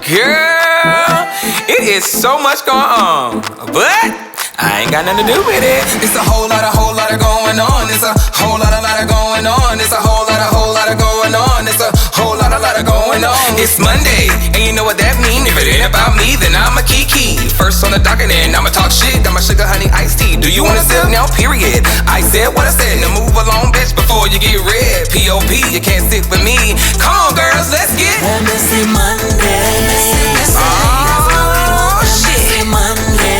Girl, it is so much going on, but I ain't got nothing to do with it. It's a whole lot of going on. It's a whole lot of going on. It's a whole lot of going on. It's a whole lot of going on. It's Monday, and you know what that mean. If it ain't about me, then I'm a Kiki. First on the docket, and I'ma talk shit. I'm a sugar honey iced tea. Do you wanna sip now? Period. I said what I said. Now move along, bitch, before you get red. P.O.P. You can't sit with me. Come on, girls, let's get MessyMonday. Oh shit. MessyMonday.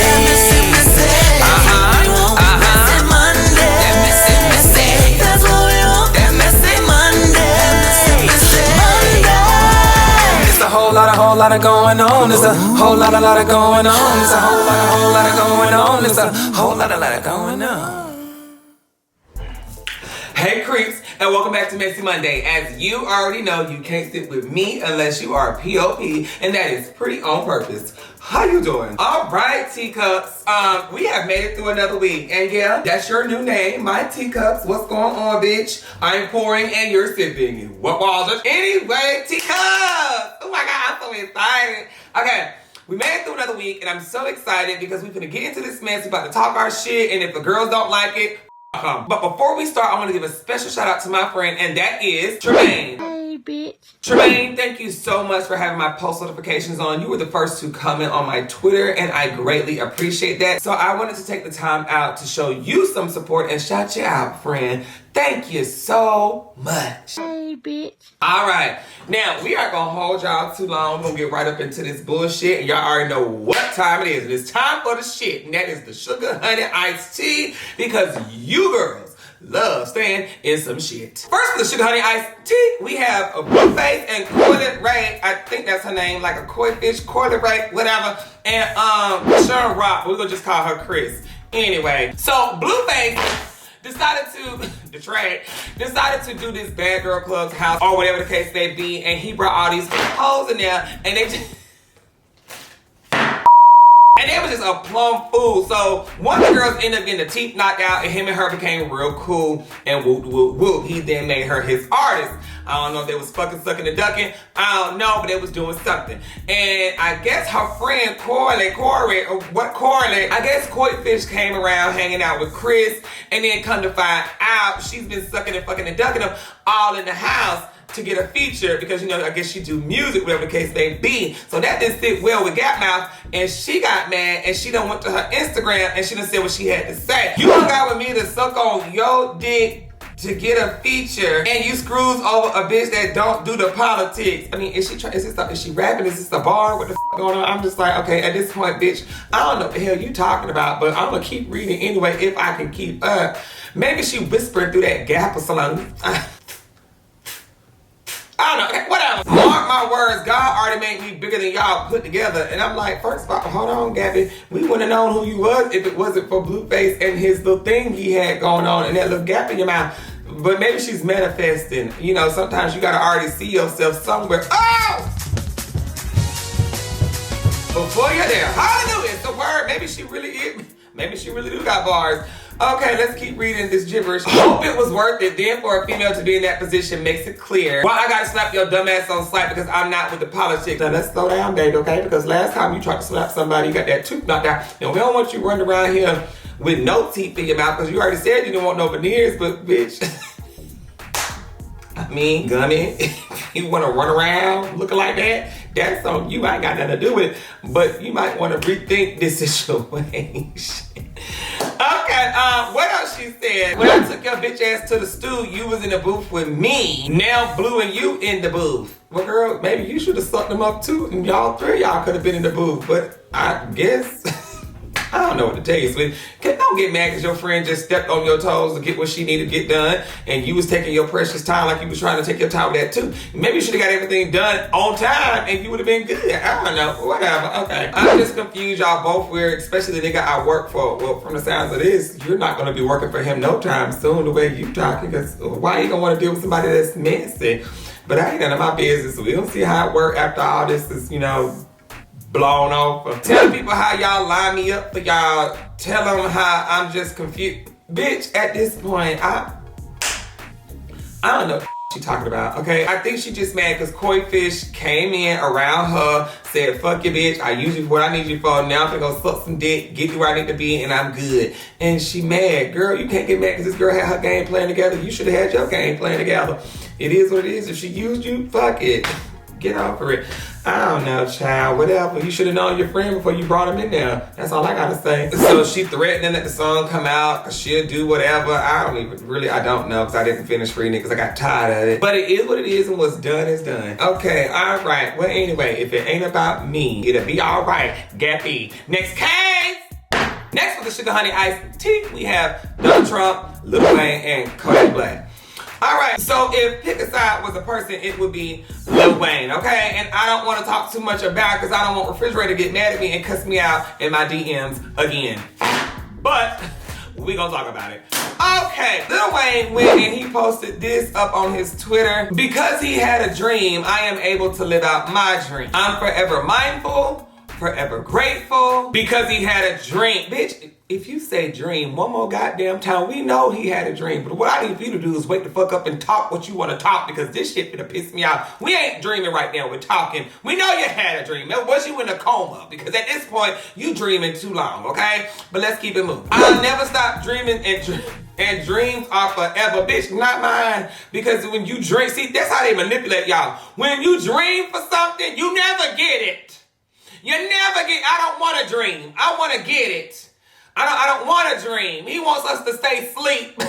Whole lot of going on. It's a whole lot of going on. It's a whole lot of going on. It's a whole lot of going on. Hey creeps, and welcome back to MessyMonday. As you already know, you can't sit with me unless you are a P.O.P. and that is pretty on purpose. How you doing? All right, teacups. We have made it through another week, and yeah, that's your new name, my teacups. What's going on, bitch? I'm pouring and you're sipping. What was it? Anyway, teacups. Oh my God, I'm so excited. Okay. We made it through another week, and I'm so excited because we're gonna get into this mess. We're about to talk our shit, and if the girls don't like it, but before we start, I want to give a special shout out to my friend, and that is Tremaine. Hey, bitch. Tremaine, thank you so much for having my post notifications on. You were the first to comment on my Twitter, and I greatly appreciate that. So I wanted to take the time out to show you some support and shout you out, friend. Thank you so much. Hey, bitch. All right. Now, we aren't going to hold y'all too long. We're going to get right up into this bullshit. And y'all already know what time it is. It's time for the shit. And that is the sugar honey iced tea. Because you girls love staying in some shit. First for the sugar honey iced tea, we have a Blueface and Coily Ray. I think that's her name. Like a koi fish, Coily Ray, whatever. And Sean Rock. We're going to just call her Chris. Anyway. So, Blueface decided to do this bad girl club's house or whatever the case may be, and he brought all these hoes in there, and they was just a plum fool. So one of the girls ended up getting the teeth knocked out, and him and her became real cool, and whoop whoop whoop. He then made her his artist. I don't know if they was fucking sucking and ducking. I don't know, but they was doing something. And I guess her friend Coily, I guess Koi Fish came around hanging out with Chris, and then come to find out she's been sucking and fucking and ducking them all in the house to get a feature because, you know, I guess she do music, whatever the case may be. So that didn't sit well with Gap Mouth, and she got mad, and she done went to her Instagram, and she done said what she had to say. You done got with me to suck on your dick to get a feature, and you screws over a bitch that don't do the politics. I mean, is she rapping? Is this a bar? What the f going on? I'm just like, okay, at this point, bitch, I don't know what the hell you talking about, but I'm gonna keep reading anyway if I can keep up. Maybe she whispering through that gap or something. I don't know, okay, whatever. Mark my words, God already made me bigger than y'all put together. And I'm like, first of all, hold on, Gabby. We wouldn't have known who you was if it wasn't for Blueface and his little thing he had going on and that little gap in your mouth. But maybe she's manifesting. You know, sometimes you gotta already see yourself somewhere. Oh! Before you're there. Hallelujah. It's the word. Maybe she really is. Maybe she really do got bars. Okay, let's keep reading this gibberish. Hope it was worth it. Then for a female to be in that position makes it clear why I gotta slap your dumb ass on sight because I'm not with the politics. Now let's slow down, baby, okay? Because last time you tried to slap somebody, you got that tooth knocked out. And we don't want you running around here with no teeth in your mouth because you already said you didn't want no veneers, but bitch. I mean, Gunny, you want to run around looking like that? That's on you. I ain't got nothing to do with it. But you might want to rethink this situation. Okay, what else she said? When I took your bitch ass to the stew, you was in the booth with me. Now Blue and you in the booth. Well, girl, maybe you should have sucked them up too, and y'all three y'all could have been in the booth. But I guess I don't know what to tell you, sweetie. Don't get mad because your friend just stepped on your toes to get what she needed to get done, and you was taking your precious time like you was trying to take your time with that too. Maybe you should have got everything done on time, and you would have been good. I don't know, whatever. Okay, I'm just confused. Y'all both weird, especially the nigga I work for. Well, from the sounds of this, you're not gonna be working for him no time soon. The way you talking, because why you gonna want to deal with somebody that's messy? But I ain't none of my business. We don't see how it work after all this is, you know, blown off. Tell people how y'all line me up for y'all. Tell them how I'm just confused. Bitch, at this point, I don't know. she talking about, okay? I think she just mad because Koi Fish came in around her, said, fuck you, bitch. I use you for what I need you for. Now I'm gonna suck some dick, get you where I need to be, and I'm good. And she mad. Girl, you can't get mad because this girl had her game plan together. You should have had your game plan together. It is what it is. If she used you, fuck it. Get over it. I don't know, child. Whatever. You should have known your friend before you brought him in there. That's all I gotta say. So she threatening that the song come out. She'll do whatever. I don't know because I didn't finish reading it because I got tired of it. But it is what it is, and what's done is done. Okay, all right. Well, anyway, if it ain't about me, it'll be all right. Gappy. Next case. Next for the Sugar Honey Iced Tea, we have Donald Trump, Lil Wayne, and Kodak Black. All right, so if pick a side was a person, it would be Lil Wayne, okay? And I don't want to talk too much about because I don't want Refrigerator to get mad at me and cuss me out in my DMs again. But we gonna talk about it. Okay, Lil Wayne went and he posted this up on his Twitter. Because he had a dream, I am able to live out my dream. I'm forever mindful, forever grateful, because he had a dream. Bitch, if you say dream one more goddamn time, we know he had a dream. But what I need for you to do is wake the fuck up and talk what you want to talk, because this shit finna piss me off. We ain't dreaming right now, we're talking. We know you had a dream. Was you in a coma? Because at this point, you dreaming too long, okay? But let's keep it moving. I'll never stop dreaming and dreams are forever. Bitch, not mine. Because when you dream, see, that's how they manipulate y'all. When you dream for something, you never get it. You never get, I don't want to dream. I want to get it. I don't want to dream. He wants us to stay asleep.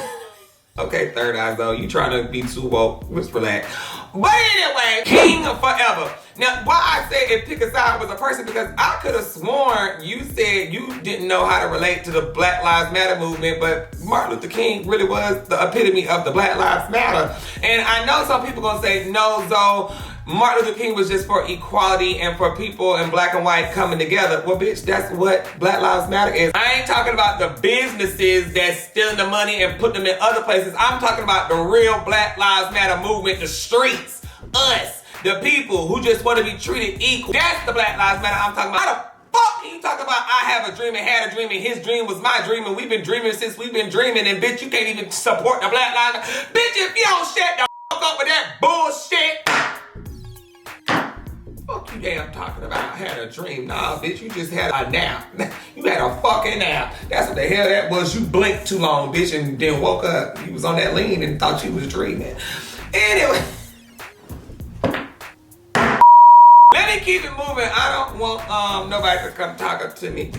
Okay, Third Eyes though, you trying to be too woke. Let's relax. But anyway, King forever. Now, why I say if pick a side was a person, because I could have sworn you said you didn't know how to relate to the Black Lives Matter movement, but Martin Luther King really was the epitome of the Black Lives Matter. And I know some people gonna say, no, Zoe, Martin Luther King was just for equality and for people in black and white coming together. Well, bitch, that's what Black Lives Matter is. I ain't talking about the businesses that's stealing the money and putting them in other places. I'm talking about the real Black Lives Matter movement, the streets, us, the people who just want to be treated equal. That's the Black Lives Matter I'm talking about. How the fuck can you talk about I have a dream and had a dream and his dream was my dream and we've been dreaming since we've been dreaming, and bitch, you can't even support the Black Lives Matter. Bitch, if you don't shut the fuck up with that bullshit. Fuck you damn talking about I had a dream. Nah, bitch, you just had a nap. You had a fucking nap. That's what the hell that was. You blinked too long, bitch, and then woke up. You was on that lean and thought you was dreaming. Anyway. Let me keep it moving. I don't want nobody to come talk up to me.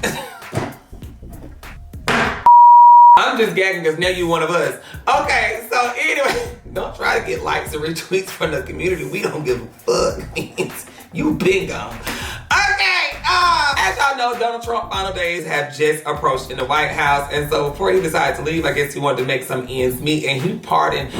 I'm just gagging because now you one of us. Okay, so anyway, don't try to get likes or retweets from the community. We don't give a fuck. You been gone. Okay, as y'all know, Donald Trump final days have just approached in the White House, and so before he decided to leave, I guess he wanted to make some ends meet, and he pardoned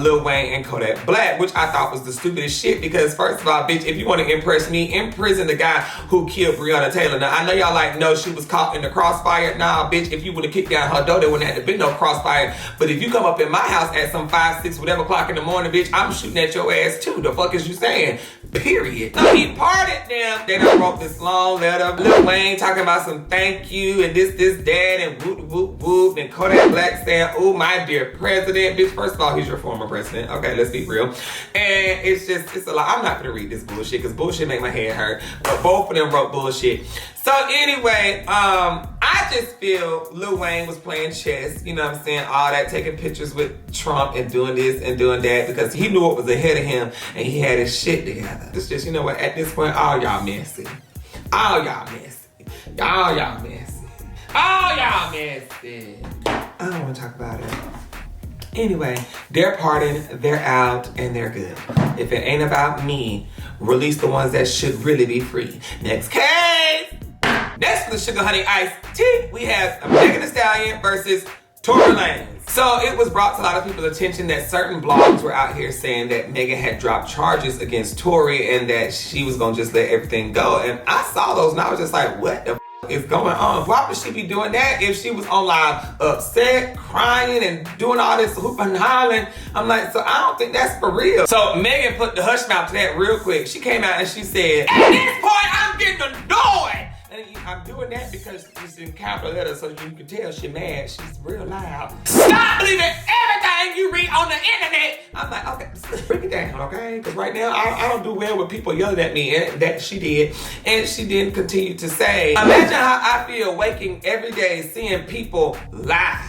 Lil Wayne and Kodak Black, which I thought was the stupidest shit, because first of all, bitch, if you want to impress me, imprison the guy who killed Breonna Taylor. Now, I know y'all like, no, she was caught in the crossfire. Nah, bitch, if you would have kicked down her door, there wouldn't have been no crossfire. But if you come up in my house at some 5, 6, whatever o'clock in the morning, bitch, I'm shooting at your ass too. The fuck is you saying? Period. So he pardoned them. They done wrote this long letter. Lil Wayne talking about some thank you and this, that, and whoop, whoop, whoop. And Kodak Black saying, oh, my dear president. Bitch, first of all, he's your former president. Okay, let's be real. And it's a lot. I'm not gonna read this bullshit because bullshit make my head hurt. But both of them wrote bullshit. So anyway, I just feel Lil Wayne was playing chess, you know what I'm saying? All that, taking pictures with Trump and doing this and doing that because he knew what was ahead of him and he had his shit together. It's just, you know what, at this point, all y'all messy. All y'all messy. All y'all messy. All y'all messy. I don't want to talk about it. Anyway, they're pardoned, they're out, and they're good. If it ain't about me, release the ones that should really be free. Next case! Next for the Sugar Honey Iced Tea, we have Megan Thee Stallion versus Tory Lanez. So it was brought to a lot of people's attention that certain blogs were out here saying that Megan had dropped charges against Tory and that she was gonna just let everything go. And I saw those and I was just like, what the is going on? Why would she be doing that if she was on live upset, crying, and doing all this hooping and hollering? I'm like, so I don't think that's for real. So Megan put the hush mouth to that real quick. She came out and she said, at this point, I'm getting annoyed. And I'm doing that because it's in capital letters so you can tell she's mad. She's real loud. Stop believing everything everything you read on the internet. I'm like, okay, break it down, okay? Because right now, I don't do well with people yelling at me, and that she did. And she didn't continue to say, imagine how I feel waking every day seeing people lie.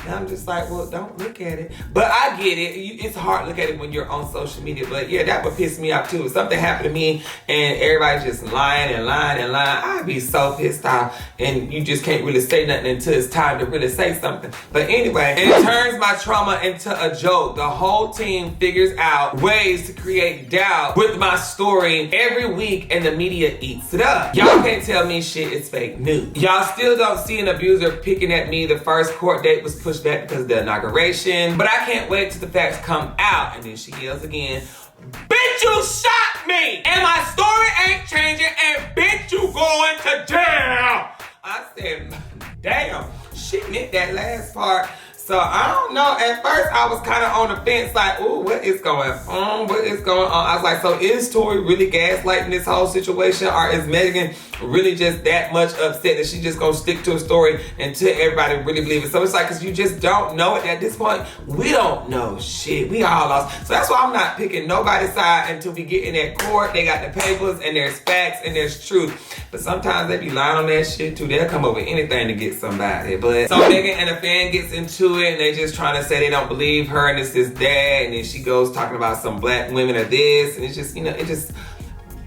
And I'm just like, well, don't look at it. But I get it. It's hard to look at it when you're on social media. But yeah, that would piss me off too. If something happened to me and everybody's just lying and lying and lying, I'd be so pissed off. And you just can't really say nothing until it's time to really say something. But anyway, it turns my trauma into a joke. The whole team figures out ways to create doubt with my story every week, and the media eats it up. Y'all can't tell me shit is fake news. Y'all still don't see an abuser picking at me. The first court date was pushed back because of the inauguration. But I can't wait till the facts come out. And then she yells again, bitch, you shot me! And my story ain't changing, and bitch, you going to jail! I said, damn, she meant that last part. So I don't know. At first, I was kind of on the fence, like, ooh, what is going on? What is going on? I was like, so is Tori really gaslighting this whole situation, or is Megan really just that much upset that she just gonna stick to a story until everybody really believes it? So it's like, because you just don't know it at this point. We don't know shit. We all lost. So that's why I'm not picking nobody's side until we get in that court. They got the papers, and there's facts, and there's truth. But sometimes they be lying on that shit too. They'll come up with anything to get somebody. But so Megan and a fan gets into it, and they just trying to say they don't believe her, and this is that, and then she goes talking about some black women are this, and it's just,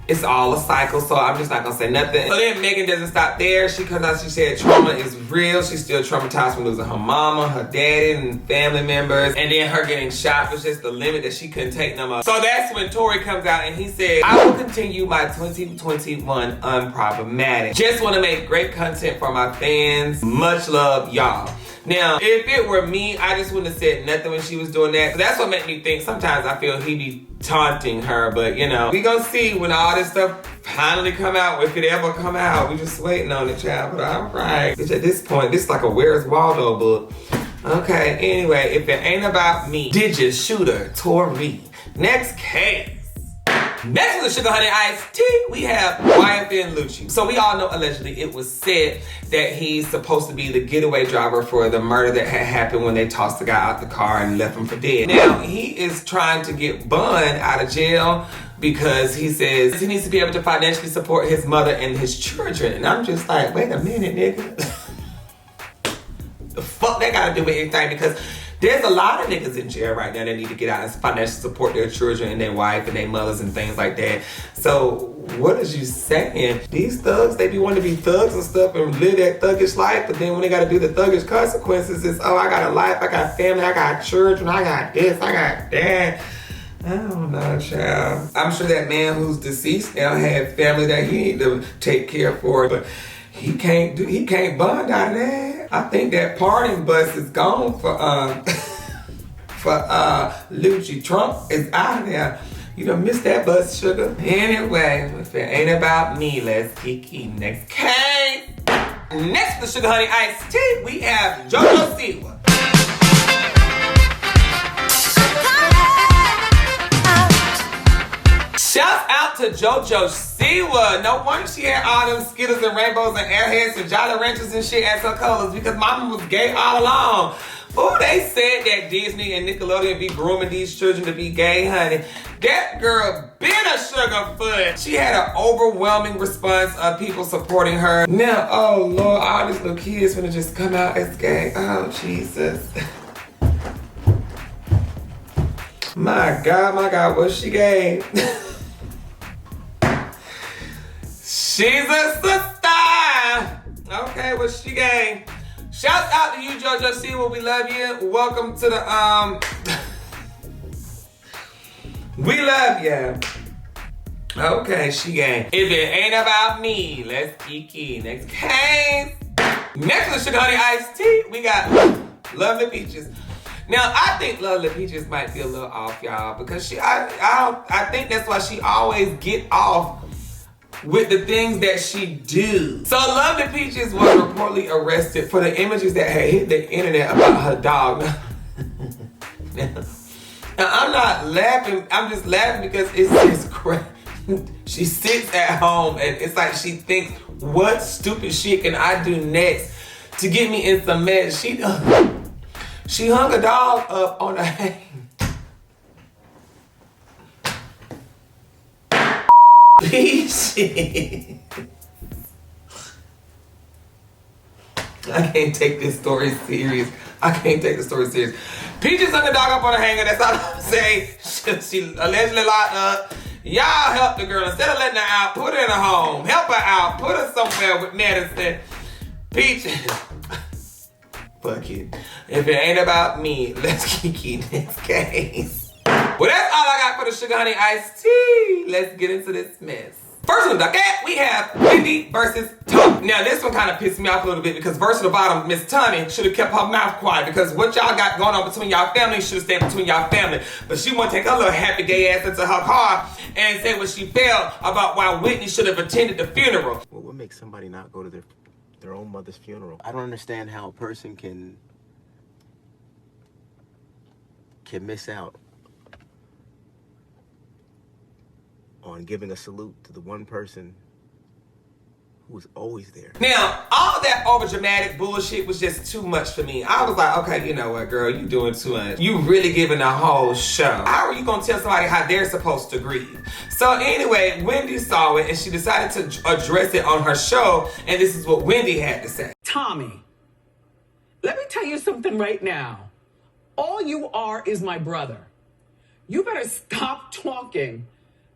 it's all a cycle. So I'm just not gonna say nothing. So then Megan doesn't stop there. She comes out, she said trauma is real. She's still traumatized from losing her mama, her daddy, and family members, and then her getting shot was just the limit that she couldn't take no more. So that's when Tori comes out and he said, I will continue my 2021 unproblematic. Just want to make great content for my fans. Much love, y'all. Now, if it were me, I just wouldn't have said nothing when she was doing that. That's what made me think sometimes I feel he be taunting her, but we gonna see when all this stuff finally come out, if it ever come out. We just waiting on it, child, but all right. Bitch, at this point, this is like a Where's Waldo book. Okay, anyway, if it ain't about me, did you shoot her, Tori? Next case. Next to the Sugar Honey Iced Tea, we have YFN Lucci. So we all know allegedly it was said that he's supposed to be the getaway driver for the murder that had happened when they tossed the guy out the car and left him for dead. Now, he is trying to get Bun out of jail because he says he needs to be able to financially support his mother and his children. And I'm just like, wait a minute, nigga. The fuck that gotta do with anything? Because there's a lot of niggas in jail right now that need to get out and financially support their children and their wife and their mothers and things like that. So what is you saying? These thugs, they be wanting to be thugs and stuff and live that thuggish life, but then when they gotta do the thuggish consequences, it's, oh, I got a life, I got family, I got children, I got this, I got that. I don't know, child. I'm sure that man who's deceased now had family that he need to take care for, but he can't bond out of that. I think that parting bus is gone for Lucci. Trump is out of there. You done missed that bus, sugar. Anyway, if it ain't about me, let's keep next case. Next to the Sugar Honey Iced Tea, we have JoJo Siwa. Shout out to JoJo Siwa. No wonder she had all them Skittles and rainbows and airheads and Jolly Ranchers and shit as her colors, because mama was gay all along. Ooh, they said that Disney and Nickelodeon be grooming these children to be gay, honey. That girl been a sugarfoot. She had an overwhelming response of people supporting her. Now, oh Lord, all these little kids finna just come out as gay. Oh, Jesus. My God, was she gay? She's a sister. Okay, well, she gay. Shout out to you, JoJo Siwa. We love you. Welcome to the we love you. Okay, she gay. If it ain't about me, let's kiki. Next case. Next to the Sugar Honey Iced Tea, we got Lovely Peaches. Now, I think Lovely Peaches might be a little off, y'all, because I think that's why she always get off with the things that she do. So Lovely Peaches was reportedly arrested for the images that had hit the internet about her dog. Now, I'm not laughing, I'm just laughing because it's just crazy. She sits at home and it's like she thinks, what stupid shit can I do next to get me in some mess? She hung a dog up on a hang. Shit. I can't take this story serious. Peaches hung a dog up on a hanger. That's all I'm saying. She allegedly locked up. Y'all help the girl. Instead of letting her out, put her in a home. Help her out. Put her somewhere with medicine. Peaches. Fuck it. If it ain't about me, let's kiki next case. Well, that's all I got for the sugar honey iced tea. Let's get into this mess. First on the docket, we have Wendy versus Tommy. Now, this one kind of pissed me off a little bit because verse to the bottom, Miss Tommy should have kept her mouth quiet because what y'all got going on between y'all family should have stayed between y'all family. But she want to take her little happy gay ass into her car and say what she felt about why Whitney should have attended the funeral. What would make somebody not go to their own mother's funeral? I don't understand how a person can miss out on giving a salute to the one person who was always there. Now, all that overdramatic bullshit was just too much for me. I was like, okay, you know what, girl, you doing too much. You really giving a whole show. How are you gonna tell somebody how they're supposed to grieve? So anyway, Wendy saw it and she decided to address it on her show, and this is what Wendy had to say. Tommy, let me tell you something right now. All you are is my brother. You better stop talking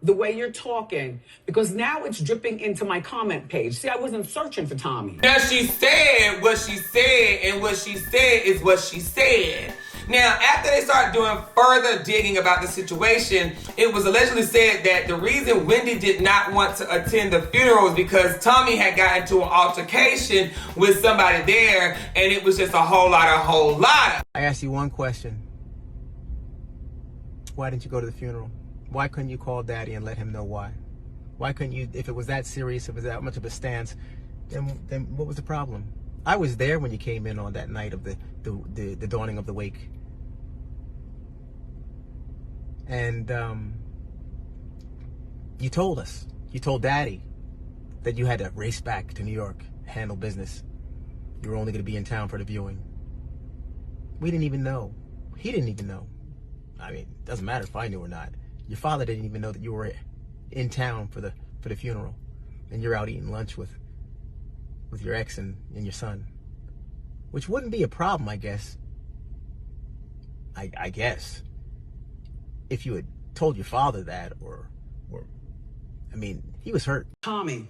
the way you're talking, because now it's dripping into my comment page. See, I wasn't searching for Tommy. Now she said what she said, and what she said is what she said. Now, after they started doing further digging about the situation, it was allegedly said that the reason Wendy did not want to attend the funeral was because Tommy had gotten into an altercation with somebody there, and it was just a whole lot. I asked you one question. Why didn't you go to the funeral? Why couldn't you call Daddy and let him know why? Why couldn't you, if it was that serious, if it was that much of a stance, then what was the problem? I was there when you came in on that night of the dawning of the wake. And you told us, you told Daddy that you had to race back to New York, handle business. You were only going to be in town for the viewing. We didn't even know. He didn't even know. I mean, it doesn't matter if I knew or not. Your father didn't even know that you were in town for the funeral, and you're out eating lunch with your ex and your son, which wouldn't be a problem, I guess. I guess if you had told your father that, or I mean, he was hurt. Tommy,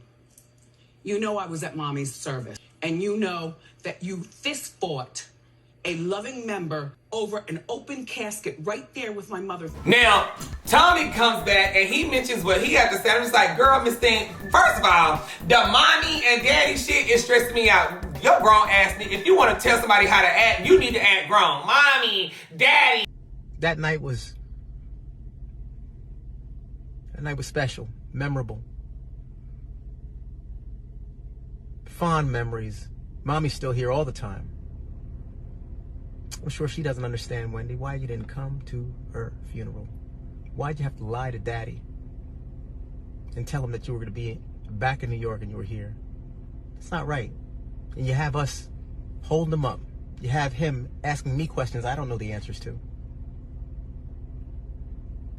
you know I was at Mommy's service, and you know that you fist fought a loving member over an open casket right there with my mother. Now, Tommy comes back and he mentions what he had to say. I'm just like, girl, Miss Thing, first of all, the mommy and daddy shit is stressing me out. Your grown ass nigga, if you want to tell somebody how to act, you need to act grown. Mommy, daddy. That night was special, memorable. Fond memories. Mommy's still here all the time. I'm sure she doesn't understand, Wendy, why you didn't come to her funeral. Why'd you have to lie to Daddy and tell him that you were going to be back in New York and you were here? It's not right. And you have us holding him up. You have him asking me questions I don't know the answers to.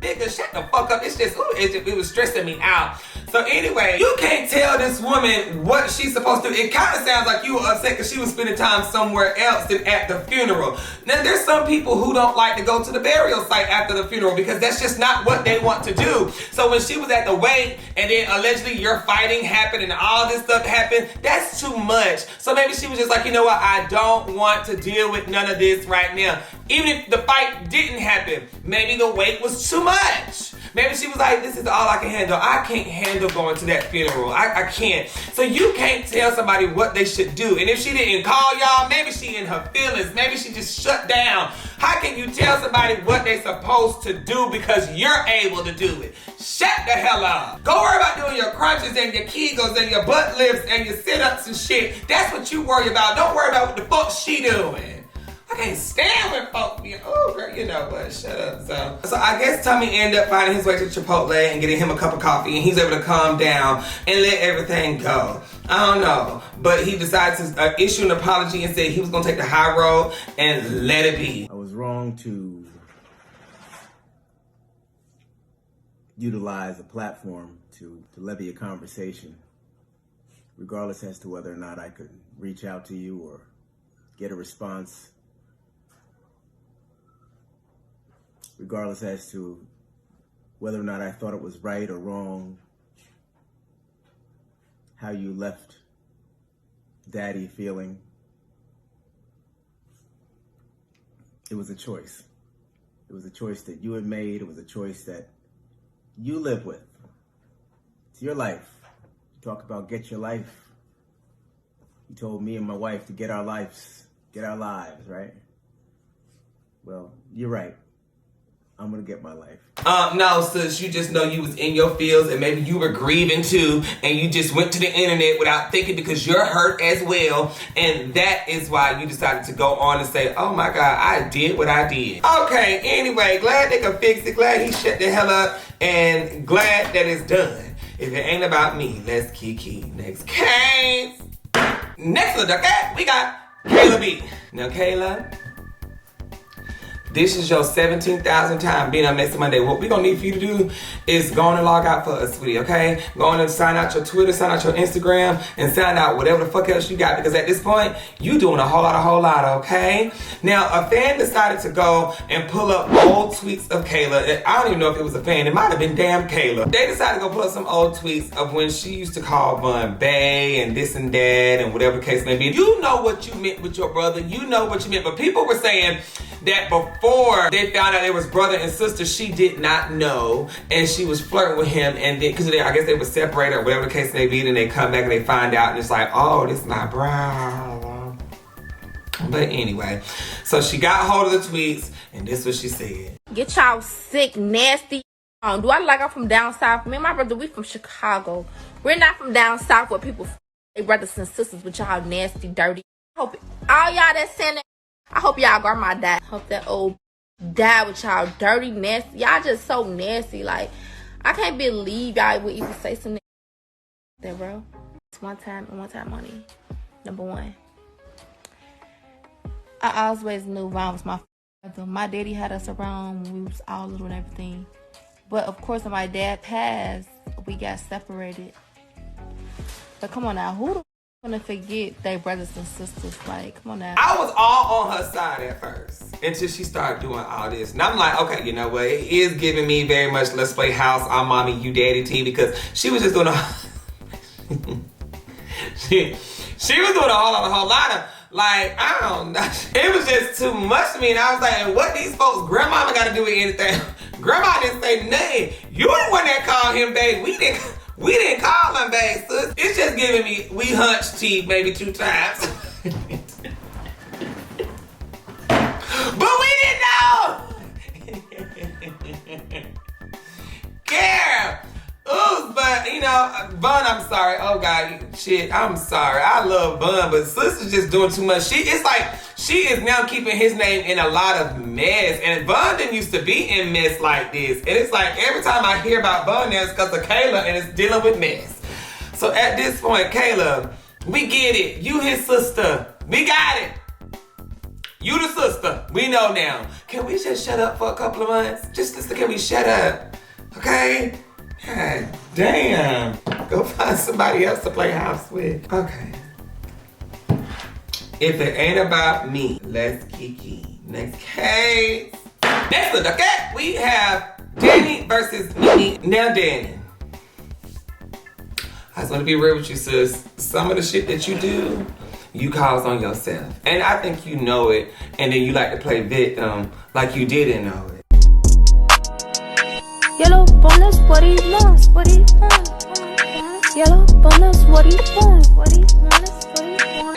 Nigga, shut the fuck up. It's just, it was stressing me out. So anyway, you can't tell this woman what she's supposed to do. It kind of sounds like you were upset because she was spending time somewhere else than at the funeral. Now, there's some people who don't like to go to the burial site after the funeral because that's just not what they want to do. So when she was at the wake and then allegedly your fighting happened and all this stuff happened, that's too much. So maybe she was just like, you know what? I don't want to deal with none of this right now. Even if the fight didn't happen, maybe the wake was too much. Maybe she was like, this is all I can handle. I can't handle going to that funeral. I can't. So you can't tell somebody what they should do. And if she didn't call y'all, maybe she in her feelings. Maybe she just shut down. How can you tell somebody what they supposed to do because you're able to do it? Shut the hell up. Go worry about doing your crunches and your kegels and your butt lifts and your sit-ups and shit. That's what you worry about. Don't worry about what the fuck she doing. I can't stand when folks be, oh girl, you know what, shut up. So I guess Tommy ended up finding his way to Chipotle and getting him a cup of coffee, and he's able to calm down and let everything go. I don't know, but he decided to issue an apology and said he was gonna take the high road and let it be. I was wrong to utilize a platform to levy a conversation, regardless as to whether or not I could reach out to you or get a response, regardless as to whether or not I thought it was right or wrong, how you left Daddy feeling. It was a choice. It was a choice that you had made. It was a choice that you live with. It's your life. You talk about get your life. You told me and my wife to get our lives, right? Well, you're right. I'm gonna get my life. No, sis, you just know you was in your feels and maybe you were grieving too, and you just went to the internet without thinking because you're hurt as well, and that is why you decided to go on and say, oh my God, I did what I did. Okay, anyway, glad they could fix it, glad he shut the hell up, and glad that it's done. If it ain't about me, let's kiki. Next case. Next on the docket, we got KaylaB. Now, Kayla, this is your 17,000th time being on MessyMonday. What we're going to need for you to do is go on and log out for us, sweetie, okay? Go on and sign out your Twitter, sign out your Instagram, and sign out whatever the fuck else you got, because at this point, you doing a whole lot, okay? Now, a fan decided to go and pull up old tweets of Kayla. I don't even know if it was a fan. It might have been damn Kayla. They decided to go pull up some old tweets of when she used to call Von Bae and this and that and whatever case may be. You know what you meant with your brother. You know what you meant. But people were saying that before they found out they was brother and sister, she did not know, and she was flirting with him, and then because I guess they were separated or whatever the case may be, and they come back and they find out, and it's like, oh, this is my brother. But anyway, so she got hold of the tweets, and this is what she said. Get y'all sick, nasty. Do I like I'm from down south? Me and my brother, we from Chicago. We're not from down south where people they brothers and sisters with y'all nasty, dirty. I hope all y'all that saying that, I hope y'all grandma died. Hope that old died with y'all dirty, nasty. Y'all just so nasty. Like, I can't believe y'all would even say something like that, bro. It's one time money. Number one. I always knew Von was my father. My daddy had us around when we was all little and everything. But of course, when my dad passed, we got separated. But come on now, who the gonna forget their brothers and sisters? Like, come on now. I was all on her side at first until she started doing all this. And I'm like, okay, you know what? It is giving me very much let's play house, I'm mommy, you daddy tea, because she was just doing a she was doing a whole lot of, like, I don't know. It was just too much to me. And I was like, what these folks, grandmama got to do with anything? Grandma didn't say nothing. You the one that called him babe. We didn't call him babe, sis. It's just giving me, we hunched teeth maybe 2 times. But we didn't know. Girl. Ooh, but, you know, Von, I'm sorry. Oh, God, shit, I'm sorry. I love Von, but sister's just doing too much. It's like she is now keeping his name in a lot of mess. And Von didn't used to be in mess like this. And it's like every time I hear about Von now, it's because of Kayla, and it's dealing with mess. So at this point, Kayla, we get it. You his sister. We got it. You the sister. We know now. Can we just shut up for a couple of months? Can we shut up? Okay? God damn. Go find somebody else to play house with. Okay. If it ain't about me, let's kiki. Next case. Next look, okay? We have Dani versus Mimi. Now, Dani, I just want to be real with you, sis. Some of the shit that you do, you cause on yourself. And I think you know it. And then you like to play victim like you didn't know it. YellowBone, that's what he wants, what he wants. YellowBone, that's what he wants, what he wants.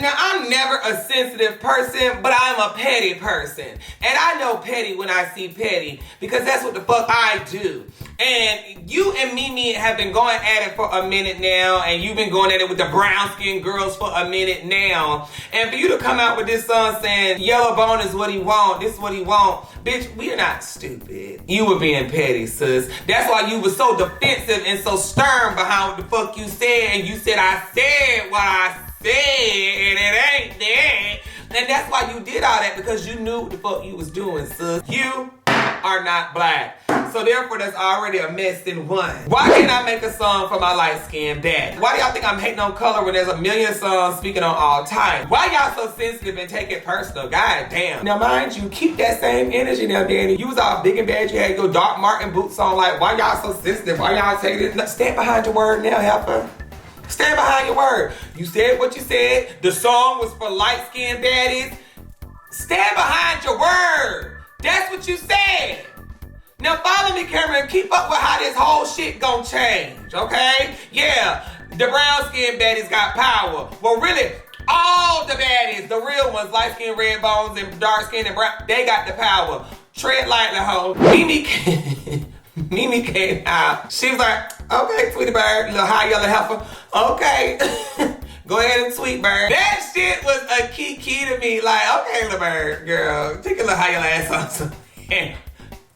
Now, I'm never a sensitive person, but I'm a petty person. And I know petty when I see petty, because that's what the fuck I do. And you and Mimi have been going at it for a minute now, and you've been going at it with the brown-skinned girls for a minute now. And for you to come out with this song saying, YellowBone is what he want, this is what he want. Bitch, we're not stupid. You were being petty, sis. That's why you were so defensive and so stern behind what the fuck you said. And you said, I said what I said, and it ain't that. And that's why you did all that, because you knew what the fuck you was doing, sis. You are not black. So therefore, that's already a mess in one. Why can't I make a song for my light-skinned daddy? Why do y'all think I'm hating on color when there's a million songs speaking on all time? Why y'all so sensitive and take it personal? God damn. Now, mind you, keep that same energy now, Dani. You was all big and bad. You had your Doc Martin boots on. Like, why y'all so sensitive? Why y'all taking it? Stand behind your word now, heifer. Stand behind your word. You said what you said. The song was for light-skinned daddies. Stand behind your word. That's what you said. Now follow me, Cameron, keep up with how this whole shit gon' change, okay? Yeah, the brown-skinned baddies got power. Well, really, all the baddies, the real ones, light-skinned, red bones, and dark-skinned, and brown, they got the power. Tread lightly, ho. Mimi came out. She was like, okay, Tweety Bird, little high yellow heifer. Okay. Go ahead and tweet, bird. That shit was a key to me. Like, okay, little bird, girl, take a little high yellow ass on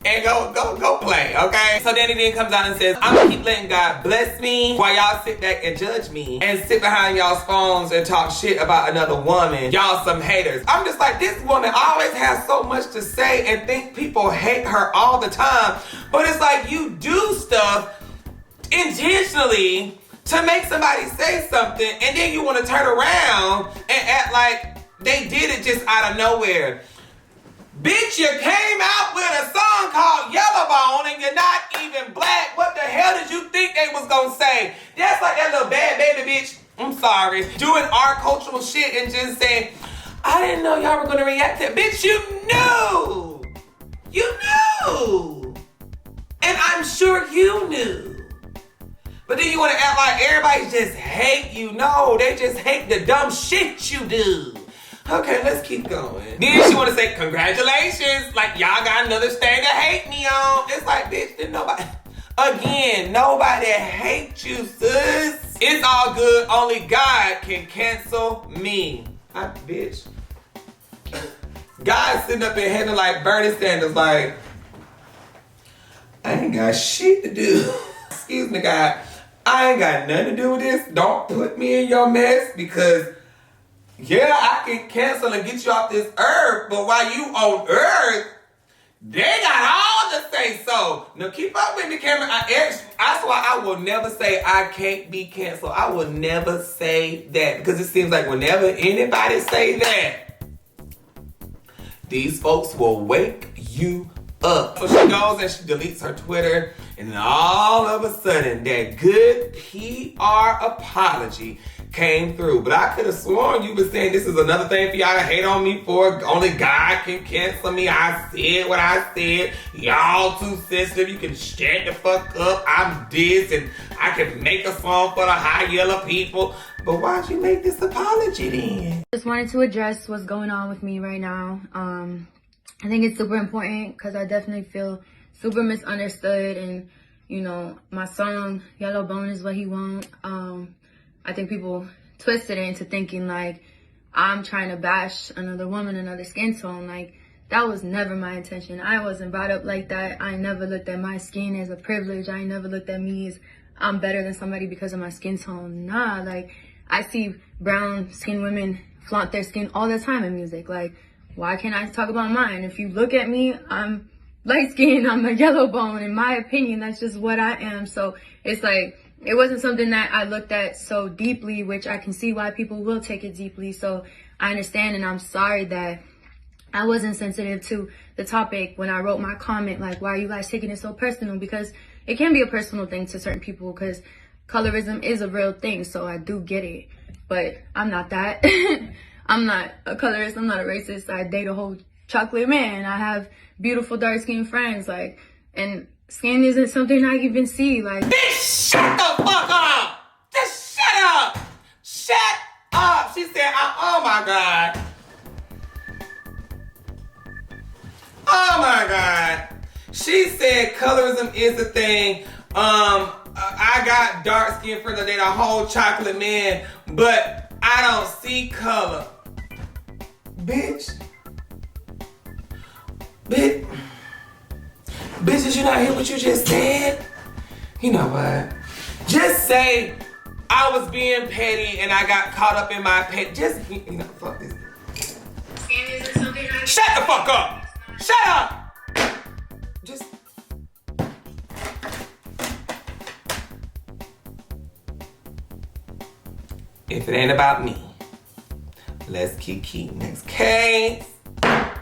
and go play, okay? So Dani then comes out and says, I'm gonna keep letting God bless me while y'all sit back and judge me and sit behind y'all's phones and talk shit about another woman. Y'all some haters. I'm just like, this woman always has so much to say and think people hate her all the time. But it's like you do stuff intentionally to make somebody say something, and then you want to turn around and act like they did it just out of nowhere. Bitch, you came out with a song called YellowBone and you're not even black. What the hell did you think they was gonna say? That's like that little bad baby bitch, I'm sorry, doing our cultural shit and just saying, I didn't know y'all were gonna react to it. Bitch, you knew. You knew. And I'm sure you knew. But then you want to act like everybody just hate you. No, they just hate the dumb shit you do. Okay, let's keep going. Then she want to say, congratulations. Like, y'all got another thing to hate me on. It's like, bitch, didn't nobody... Again, nobody hates you, sis. It's all good. Only God can cancel me. Bitch. God's sitting up in heaven like Bernie Sanders, like, I ain't got shit to do. Excuse me, God. I ain't got nothing to do with this. Don't put me in your mess, because, yeah, I can cancel and get you off this earth, but while you on earth, they got all the say so. Now keep up with me, Cameron. That's why I will never say I can't be canceled. I will never say that, because it seems like whenever anybody say that, these folks will wake you up. So she goes and she deletes her Twitter, and then all of a sudden that good PR apology came through. But I could have sworn you were saying this is another thing for y'all to hate on me for. Only God can cancel me. I said what I said. Y'all too sensitive. You can shut the fuck up. I'm this, and I can make a song for the high yellow people. But why'd you make this apology then? Just wanted to address what's going on with me right now. I think it's super important because I definitely feel super misunderstood, and you know, my song YellowBone is what he want. I think people twisted it into thinking like I'm trying to bash another woman, another skin tone. Like, that was never my intention. I wasn't brought up like that. I never looked at my skin as a privilege. I never looked at me as I'm better than somebody because of my skin tone. Nah, like, I see brown skin women flaunt their skin all the time in music. Like, why can't I talk about mine? If you look at me, I'm light skinned, I'm a YellowBone. In my opinion, that's just what I am. So it's like, it wasn't something that I looked at so deeply, which I can see why people will take it deeply. So I understand, and I'm sorry that I wasn't sensitive to the topic when I wrote my comment, like, why are you guys taking it so personal? Because it can be a personal thing to certain people, because colorism is a real thing, so I do get it. But I'm not that. I'm not a colorist, I'm not a racist. I date a whole chocolate man. I have beautiful dark-skinned friends, like, and skin isn't something I even see, like. Bitch, shut the fuck up! Just shut up! Shut up! She said, my God. Oh my God. She said colorism is a thing. I got dark skin for the day, the whole chocolate man, but I don't see color. Bitch. Bitch, did you not hear what you just said? You know what? Just say I was being petty and I got caught up in my pet. Just, fuck this. Shut the fuck up! Shut up! Just. If it ain't about me, let's keep next case.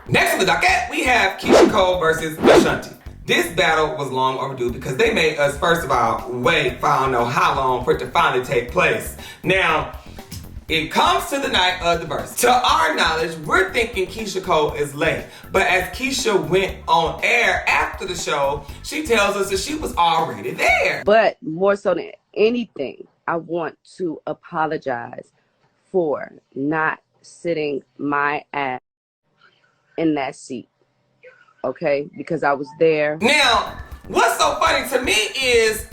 Next on the docket, we have Keyshia versus Ashanti. This battle was long overdue because they made us, first of all, wait for I don't know how long for it to finally take place. Now, it comes to the night of the verse. To our knowledge, we're thinking Keyshia is late. But as Keyshia went on air after the show, she tells us that she was already there. But more so than anything, I want to apologize for not sitting my ass in that seat, okay? Because I was there. Now, what's so funny to me is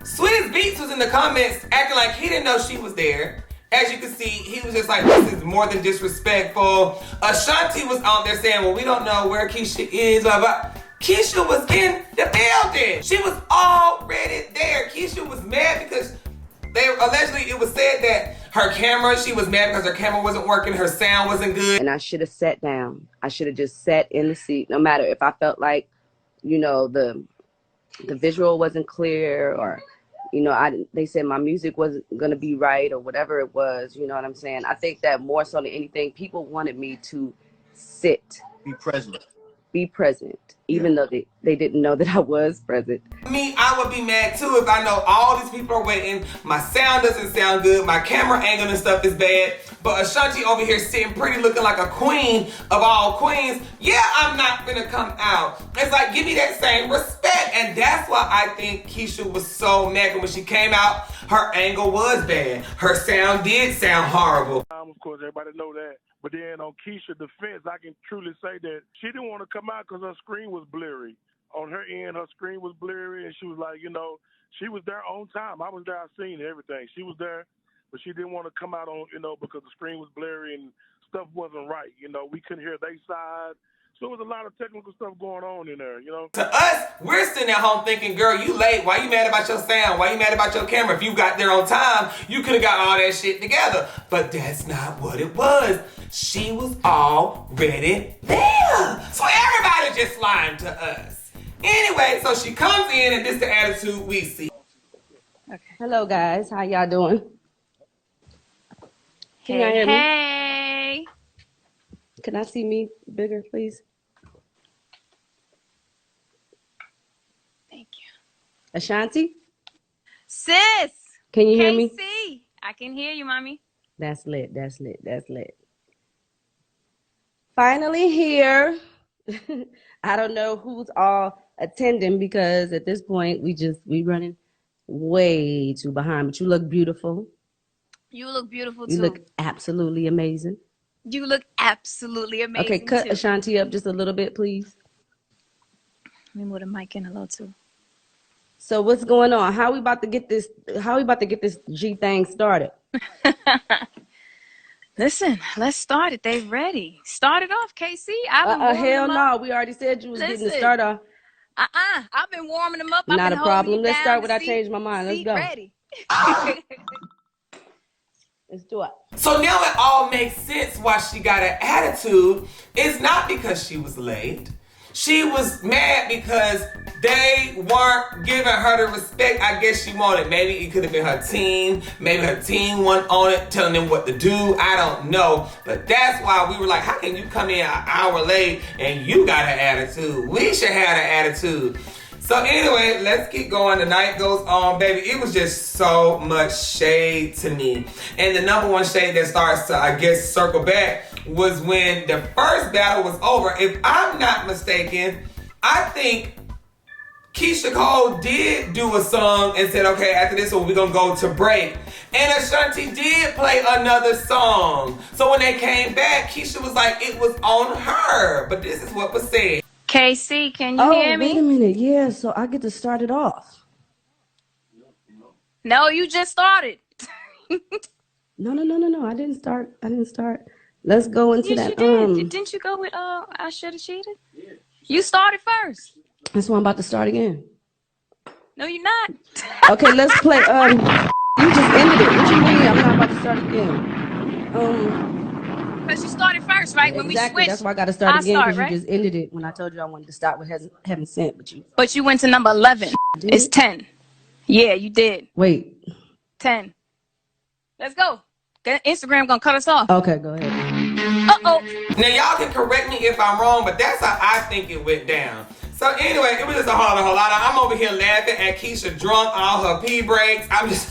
Sweetest Beats was in the comments acting like he didn't know she was there. As you can see, he was just like, this is more than disrespectful. Ashanti was out there saying, well, we don't know where Keyshia is, blah, blah. Keyshia was in the building. She was already there. Keyshia was mad because allegedly it was said that she was mad because her camera wasn't working, her sound wasn't good. And I should have sat down. I should have just sat in the seat, no matter if I felt like, the visual wasn't clear, or, they said my music wasn't going to be right, or whatever it was, you know what I'm saying? I think that more so than anything, people wanted me to sit. Be present, even though they didn't know that I was present. Me, I would be mad too if I know all these people are waiting, my sound doesn't sound good, my camera angle and stuff is bad, but Ashanti over here sitting pretty looking like a queen of all queens. Yeah, I'm not gonna come out. It's like, give me that same respect. And that's why I think Keyshia was so mad when she came out. Her angle was bad. Her sound did sound horrible. Of course, everybody know that. But then on Keyshia's defense, I can truly say that she didn't want to come out because her screen was blurry. On her end, her screen was blurry, and she was like, she was there on time. I was there, I seen everything. She was there, but she didn't want to come out on, because the screen was blurry and stuff wasn't right. We couldn't hear their side. So there was a lot of technical stuff going on in there, To us, we're sitting at home thinking, girl, you late. Why you mad about your sound? Why you mad about your camera? If you got there on time, you could have got all that shit together. But that's not what it was. She was already there. So everybody just lying to us. Anyway, so she comes in and this is the attitude we see. Okay. Hello, guys. How y'all doing? Can y'all hear me? Hey. Can I see me bigger, please? Thank you. Ashanti? Sis. Can you hear me? I can hear you, mommy. That's lit. Finally here. I don't know who's all attending because at this point we running way too behind. But you look beautiful. You look beautiful too. You look absolutely amazing. You look absolutely amazing. Okay, cut too. Ashanti up just a little bit, please. Let me move the mic in a little too. So what's going on? How we about to get this G thing started? Listen, let's start it. They ready. Start it off, KC. Hell no. We already said you was getting the start off. I've been warming them up. Not a problem. Let's start with I changed my mind. Let's go. Ready. Let's do it. So now it all makes sense why she got an attitude. It's not because she was late. She was mad because they weren't giving her the respect I guess she wanted. Maybe it could have been her team. Maybe her team wasn't on it, telling them what to do. I don't know. But that's why we were like, how can you come in an hour late and you got an attitude? We should have an attitude. So anyway, let's keep going. The night goes on, baby. It was just so much shade to me. And the number one shade that starts to, I guess, circle back was when the first battle was over. If I'm not mistaken, I think Keyshia Cole did do a song and said, okay, after this one, we're going to go to break. And Ashanti did play another song. So when they came back, Keyshia was like, it was on her. But this is what was said. KC, can you hear me? Wait a minute. Yeah, so I get to start it off. No, you just started. No. I didn't start. Let's go into Yes, that. you did. Didn't you go with I should have cheated? Yeah. You started first. That's why I'm about to start again. No, you're not. Okay, let's play. You just ended it. What you mean? I'm not about to start again. Because you started first, right? When we switched. That's why I got to start again because right? you just ended it when I told you I wanted to start with Heaven Sent, but you. But you went to number 11. It's 10. Yeah, you did. Wait. 10. Let's go. Instagram gonna cut us off. Okay, go ahead. Uh-oh. Now, y'all can correct me if I'm wrong, but that's how I think it went down. So anyway, it was just a whole lot. I'm over here laughing at Keyshia drunk, all her pee breaks. I'm just,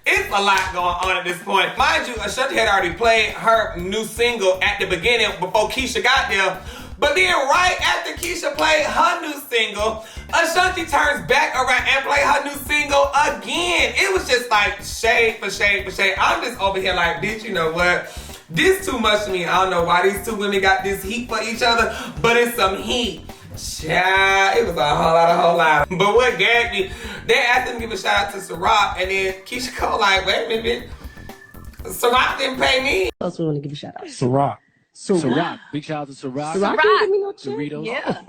it's a lot going on at this point. Mind you, Ashanti had already played her new single at the beginning before Keyshia got there. But then right after Keyshia played her new single, Ashanti turns back around and play her new single again. It was just like shade for shade for shade. I'm just over here like, bitch, you know what? This too much to me. I don't know why these two women got this heat for each other, but it's some heat. Child, it was a whole lot. But what gagged me, they asked them to give a shout out to Ciroc, and then Keyshia Cole like, wait a minute, Ciroc didn't pay me. Who else we want to give a shout out? Ciroc. Big shout out to Ciroc. Ciroc didn't give me no check. Doritos. Yeah.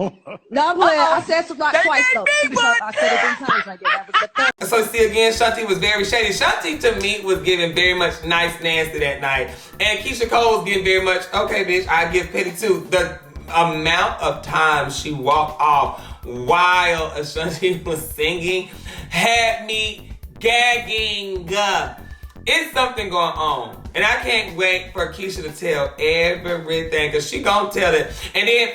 No, I'm playing. I said Ciroc twice though. I said it 3 times right there. That was the third. So see again, Shanti was very shady. Shanti to me was giving very much nice nasty that night. And Keyshia Cole was getting very much, okay bitch, I give petty too. The amount of times she walked off while Ashanti was singing had me gagging. It's something going on. And I can't wait for Keyshia to tell everything, because she gonna tell it. And then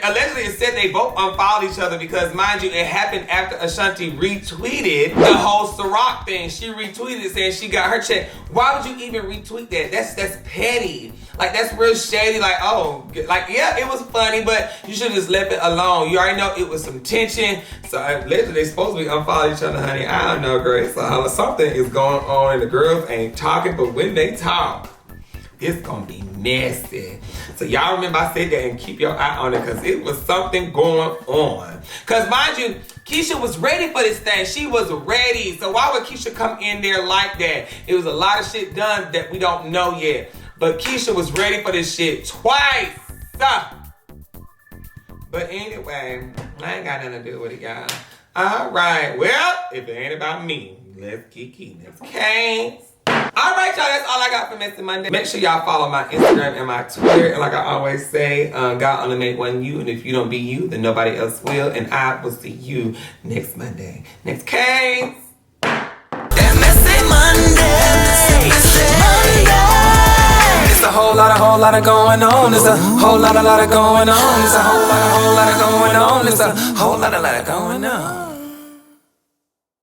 allegedly it said they both unfollowed each other because, mind you, it happened after Ashanti retweeted the whole Ciroc thing. She retweeted it saying she got her check. Why would you even retweet that? That's petty. Like, that's real shady. Like, oh, like, yeah, it was funny, but you should just left it alone. You already know it was some tension. So allegedly they supposed to be unfollowing each other, honey. I don't know, girl. So something is going on and the girls ain't talking, but when they talk, it's gonna be messy. So y'all remember I said that and keep your eye on it, because it was something going on. Because mind you, Keyshia was ready for this thing. She was ready. So why would Keyshia come in there like that? It was a lot of shit done that we don't know yet. But Keyshia was ready for this shit twice. But anyway, I ain't got nothing to do with it, y'all. All right, well, if it ain't about me, let's keep Next case. All right, y'all, that's all I got for MessyMonday. Make sure y'all follow my Instagram and my Twitter. And like I always say, God only made one you. And if you don't be you, then nobody else will. And I will see you next Monday. Next case. It's a whole lot of going on. It's a whole lot of going on. It's a whole lot of going on. It's a whole lot of going on.